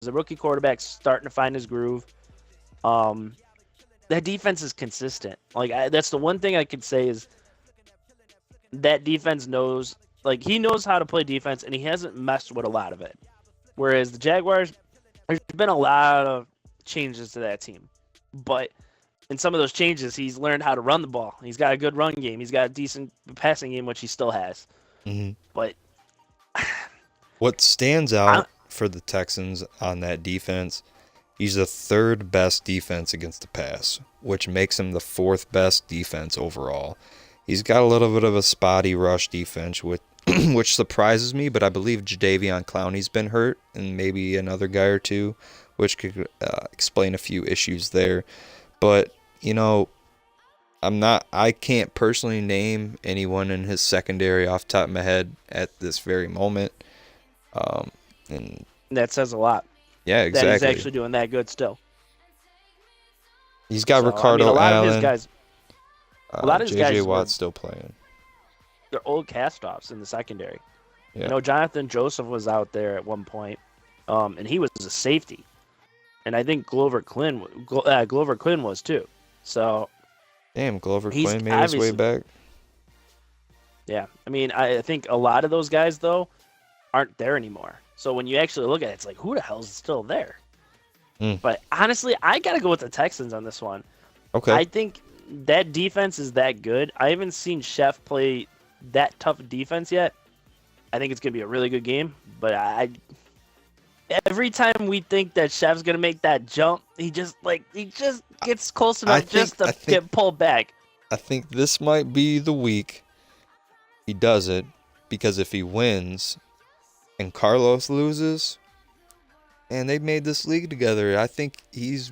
a rookie quarterback starting to find his groove. Um, that defense is consistent. Like that's the one thing I could say is that defense knows, like he knows how to play defense, and he hasn't messed with a lot of it. Whereas the Jaguars, there's been a lot of changes to that team, but in some of those changes, he's learned how to run the ball. He's got a good run game. He's got a decent passing game, which he still has. Hmm. But What stands I, out for the Texans on that defense, he's the third best defense against the pass, which makes him the fourth best defense overall. He's got a little bit of a spotty rush defense, which surprises me, but I believe Jadeveon Clowney's been hurt, and maybe another guy or two, which could explain a few issues there. But, I can't personally name anyone in his secondary off the top of my head at this very moment. And that says a lot. yeah, That he's exactly. actually doing that good still. He's got So I mean, Ricardo a lot of his Allen. guys, a lot of his J.J. guys were Watt's still playing. they're old cast-offs in the secondary. Yeah. Jonathan Joseph was out there at one point, and he was a safety, and I think Glover Quinn was too. So Damn, Glover he's Quinn made his way obviously back. yeah. I mean, I think a lot of those guys though aren't there anymore. So when you actually look at it, it's like who the hell is still there? Mm. But honestly, I gotta go with the Texans on this one. Okay. I think that defense is that good. I haven't seen Chef play that tough defense yet. I think it's gonna be a really good game. But every time we think that Chef's gonna make that jump, he just gets close enough to get pulled back. I think this might be the week he does it, because if he wins and Carlos loses, and they made this league together, I think he's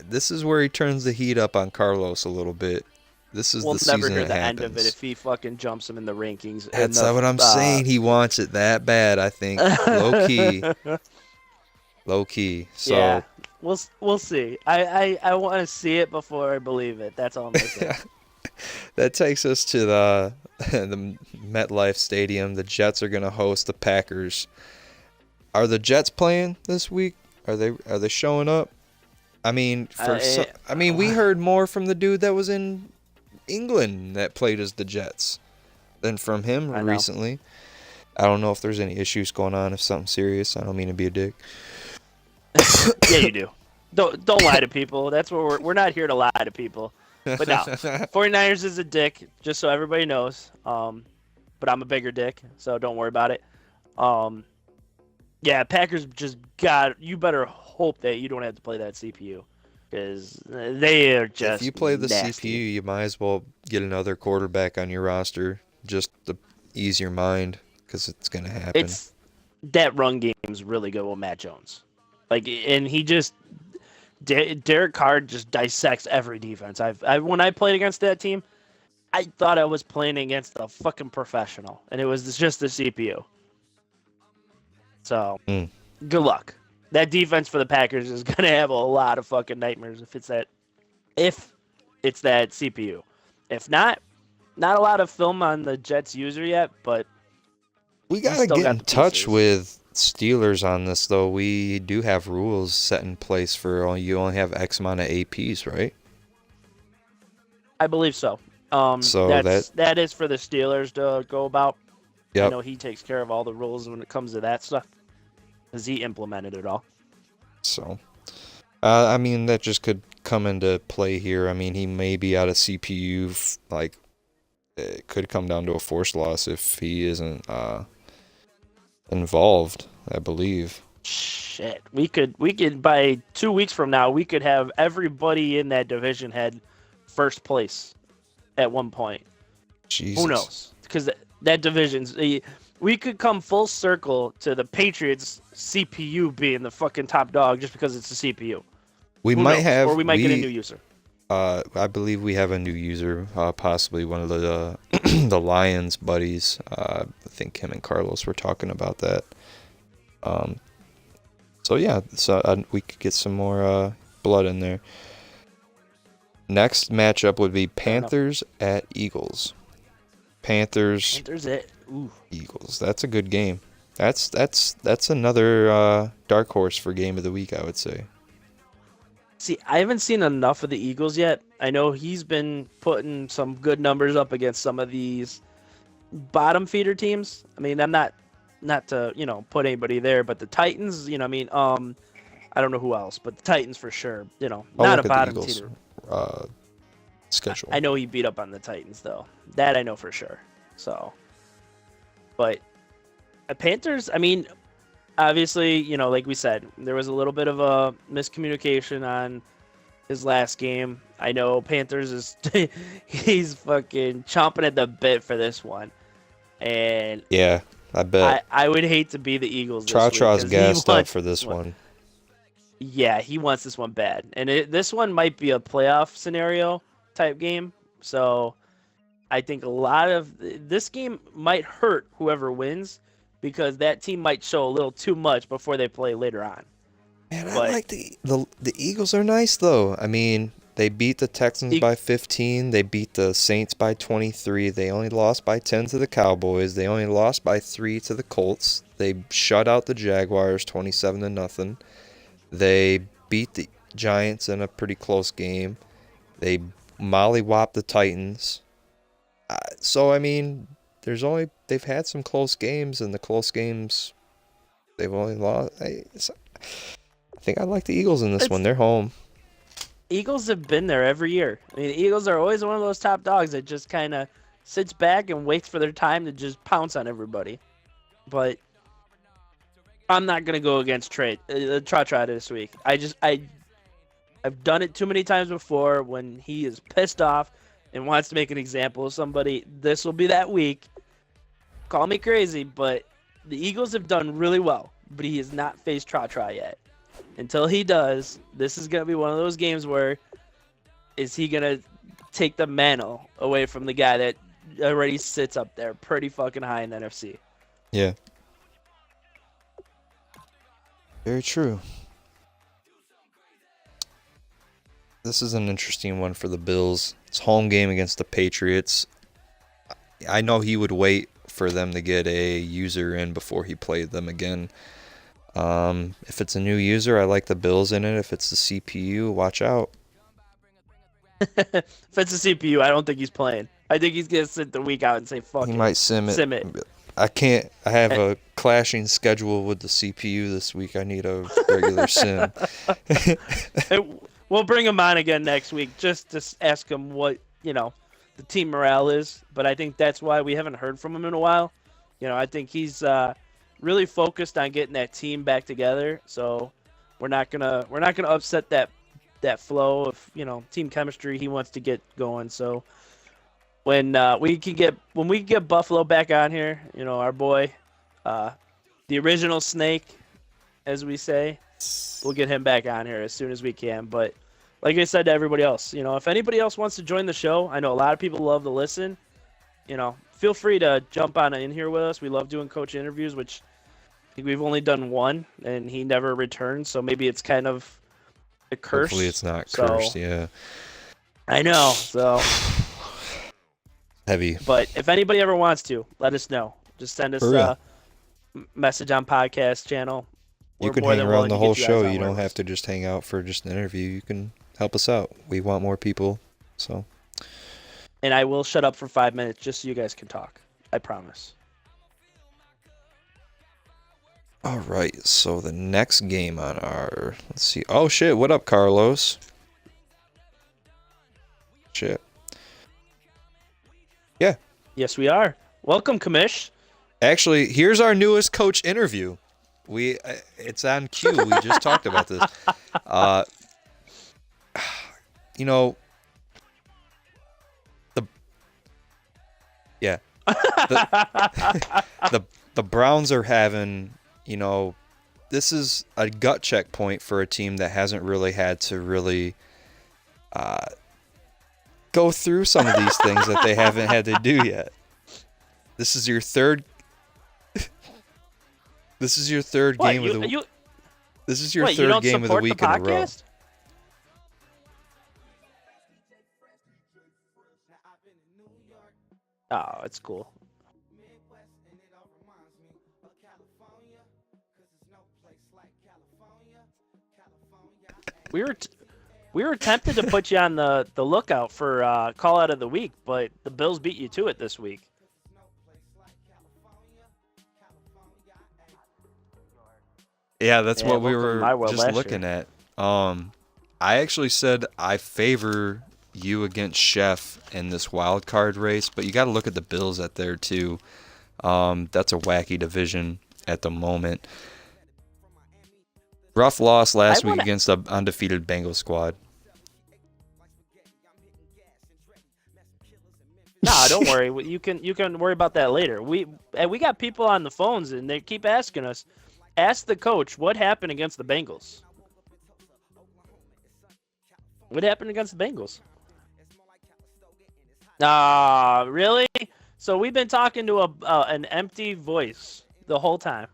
this is where he turns the heat up on Carlos a little bit. This is We'll the never season hear it the happens. end of it if he fucking jumps him in the rankings. That's what I'm saying. He wants it that bad, I think. Low key. Low key. So yeah, we'll see. I want to see it before I believe it. That's all I'm gonna say. that takes us to the the MetLife Stadium. The Jets are going to host the Packers. Are the Jets playing this week? Are they showing up? I mean, we heard more from the dude that was in England that played as the Jets than from him recently. I don't know if there's any issues going on, if something serious. I don't mean to be a dick. Yeah, you do. Don't lie to people. That's what we're not here to lie to people. But no, 49ers is a dick, just so everybody knows. But I'm a bigger dick, so don't worry about it. Yeah, Packers you better hope that you don't have to play that CPU, because they are just If you play the nasty. CPU, you might as well get another quarterback on your roster just to ease your mind, because it's going to happen. That run game's really good with Matt Jones. And he just Derek Carr just dissects every defense. When I played against that team, I thought I was playing against a fucking professional, and it was just the CPU. So, good luck. That defense for the Packers is gonna have a lot of fucking nightmares if it's that CPU. If not a lot of film on the Jets user yet, but we gotta get in touch with Steelers on this, though. We do have rules set in place for you only have X amount of APs, right? I believe so. So that is for the Steelers to go about. Yep. I know he takes care of all the rules when it comes to that stuff, because he implemented it all. So, I mean, that just could come into play here. I mean, he may be out of CPU. It could come down to a force loss if he isn't involved, I believe. Shit, we could by 2 weeks from now, we could have everybody in that division head first place at one point. Jesus. Who knows? Because that division's we could come full circle to the Patriots CPU being the fucking top dog just because it's a CPU. We Who might knows? have, or we might get a new user. I believe we have a new user, possibly one of the the Lions buddies. I think him and Carlos were talking about that. So yeah, we could get some more blood in there. Next matchup would be Panthers at Eagles. Panthers Eagles. That's a good game. That's another dark horse for game of the week, I would say. See, I haven't seen enough of the Eagles yet. I know he's been putting some good numbers up against some of these bottom feeder teams. I mean, I'm not to, put anybody there, but the Titans, I don't know who else, but the Titans for sure, I'll not a look at the bottom Eagles feeder. schedule. I know he beat up on the Titans though. That I know for sure. So, but Panthers, I mean, obviously, like we said, there was a little bit of a miscommunication on his last game. I know Panthers is he's fucking chomping at the bit for this one. And Yeah, I bet. I would hate to be the Eagles this week Trotrod's because he gassed up wants for this this one. one. Yeah, he wants this one bad. And this one might be a playoff scenario type game. So I think a lot of this game might hurt whoever wins because that team might show a little too much before they play later on. Man, I But like the Eagles are nice though. I mean, they beat the Texans by 15. They beat the Saints by 23. They only lost by 10 to the Cowboys. They only lost by 3 to the Colts. They shut out the Jaguars 27 to nothing. They beat the Giants in a pretty close game. They mollywopped the Titans. So I mean, they've had some close games, and the close games they've only lost. I think I like the Eagles in this one. They're home. Eagles have been there every year. I mean, the Eagles are always one of those top dogs that just kind of sits back and waits for their time to just pounce on everybody. But I'm not gonna go against Trot this week. I've done it too many times before. When he is pissed off and wants to make an example of somebody, this will be that week. Call me crazy, but the Eagles have done really well. But he has not faced Trot yet. Until he does, this is gonna be one of those games where is he gonna take the mantle away from the guy that already sits up there pretty fucking high in the NFC. Yeah. Very true. This is an interesting one for the Bills. It's home game against the Patriots. I know he would wait for them to get a user in before he played them again. If it's a new user, I like the Bills in it. If it's the CPU, watch out. If it's a CPU, I don't think he's playing. I think he's gonna sit the week out and say fuck He it. might sim it. I can't. I have a clashing schedule with the CPU this week. I need a regular sim. We'll bring him on again next week just to ask him what the team morale is. But I think that's why we haven't heard from him in a while. I think he's really focused on getting that team back together. So we're not gonna upset that flow of team chemistry he wants to get going. So when we can get Buffalo back on here, our boy, the original Snake, as we say, we'll get him back on here as soon as we can. But like I said to everybody else, if anybody else wants to join the show, I know a lot of people love to listen. Feel free to jump on in here with us. We love doing coach interviews, which I think we've only done one, and he never returned. So maybe it's kind of a curse. Hopefully it's not cursed, yeah. I know, so heavy. But if anybody ever wants to, let us know. Just send us a message on podcast channel. You can hang around the whole show. You don't have to just hang out for just an interview. You can help us out. We want more people, so. And I will shut up for 5 minutes just so you guys can talk. I promise. All right, so the next game on our, let's see. Oh shit! What up, Carlos? Shit. Yeah. Yes, we are. Welcome, Commish. Actually, here's our newest coach interview. It's on cue. We just talked about this. The Browns are having, this is a gut checkpoint for a team that hasn't really had to really go through some of these things that they haven't had to do yet. This is your third. This is your third game of the. This is your third game of the week in a row. Oh, it's cool. We were we were tempted to put you on the lookout for call out of the week, but the Bills beat you to it this week. Yeah, that's Yeah, what we welcome to were my world just last looking year. at. I actually said I favor you against Chef in this wild card race, but you got to look at the Bills at there too. That's a wacky division at the moment. Rough loss I last week want to. against the undefeated Bengals squad. Nah, don't worry. You can worry about that later. We got people on the phones and they keep asking us. Ask the coach what happened against the Bengals. What happened against the Bengals? Ah, really? So we've been talking to an empty voice the whole time.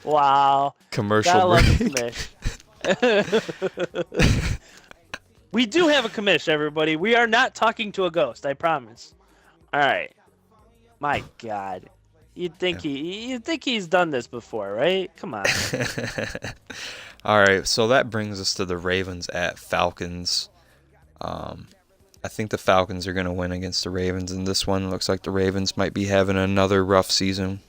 Wow. Commercial Gotta love break. the commish. We do have a commish, everybody. We are not talking to a ghost, I promise. All right. My God. You'd think he's done this before, right? Come on. All right, so that brings us to the Ravens at Falcons. I think the Falcons are going to win against the Ravens in this one. Looks like the Ravens might be having another rough season.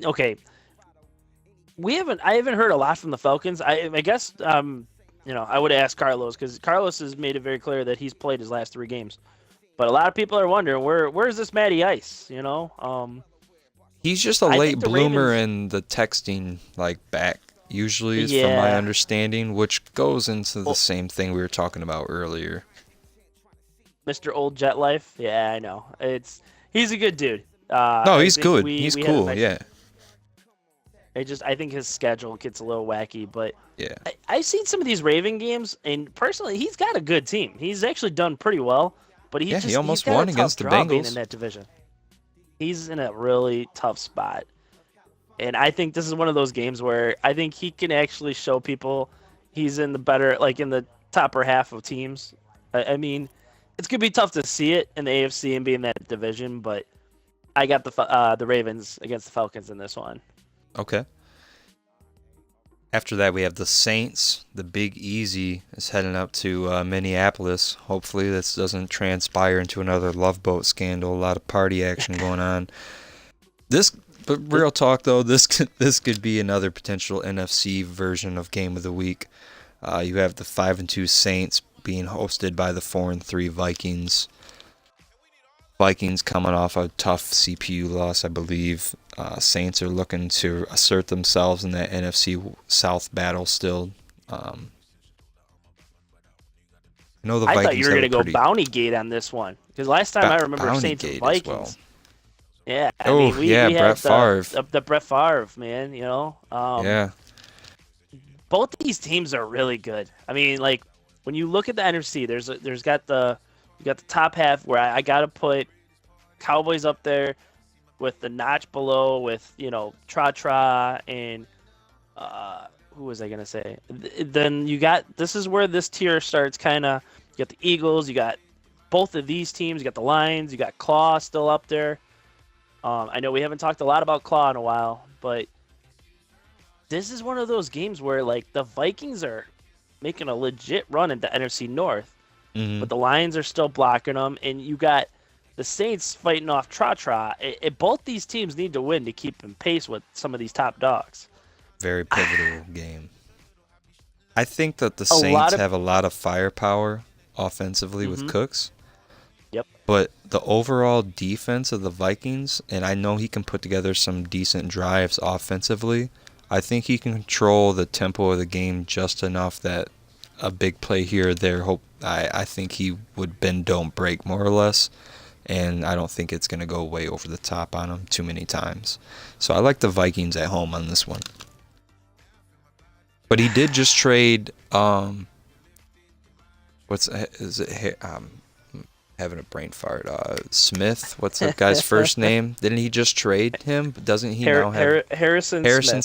Okay. I haven't heard a lot from the Falcons. I guess I would ask Carlos because Carlos has made it very clear that he's played his last 3 games. But a lot of people are wondering where's this Matty Ice? He's just a I late think the bloomer Ravens. in the texting back. Usually, is from my Yeah. understanding, which goes into the same thing we were talking about earlier. Mr. Old Jet Life. Yeah, I know. He's a good dude. No, I he's think good. we He's we had a cool. nice. Yeah, I think his schedule gets a little wacky, but yeah. I've seen some of these Raven games, and personally, he's got a good team. He's actually done pretty well, but Yeah, he he's almost got won a tough against the draw being in Bengals. that division. He's in a really tough spot, and I think this is one of those games where I think he can actually show people he's in the better, like in the topper half of teams. I mean, it's gonna be tough to see it in the AFC and be in that division, but I got the Ravens against the Falcons in this one. Okay. After that, we have the Saints. The Big Easy is heading up to Minneapolis. Hopefully, this doesn't transpire into another Love Boat scandal. A lot of party action going on. But real talk though, this could be another potential NFC version of Game of the Week. You have the 5-2 Saints being hosted by the 4-3 Vikings. Vikings coming off a tough CPU loss, I believe. Saints are looking to assert themselves in that NFC South battle still. I know the I Vikings thought you were have gonna a go pretty Bounty Gate on this one because last time I remember Saints and Gate as Vikings. well. Yeah, I Oh, mean we yeah, we Brett had Favre. the Brett Favre man. Yeah, Both these teams are really good. I mean, like when you look at the NFC, you got the top half where I gotta put Cowboys up there with the notch below with Tra and who was I gonna say? Then you got this is where this tier starts kind of. You got the Eagles, you got both of these teams, you got the Lions, you got Claw still up there. I know we haven't talked a lot about Claw in a while, but this is one of those games where like the Vikings are making a legit run at the NFC North, mm-hmm. but the Lions are still blocking them, and you got the Saints fighting off Tra. Both these teams need to win to keep in pace with some of these top dogs. Very pivotal game. I think that the Saints have a lot of firepower offensively with Cooks. Yep. But the overall defense of the Vikings, and I know he can put together some decent drives offensively, I think he can control the tempo of the game just enough that a big play here or there, I think he would bend, don't break more or less. And I don't think it's going to go way over the top on him too many times. So I like the Vikings at home on this one. But he did just trade. Having a brain fart. Smith. What's that guy's first name? Didn't he just trade him? Doesn't he now have Harrison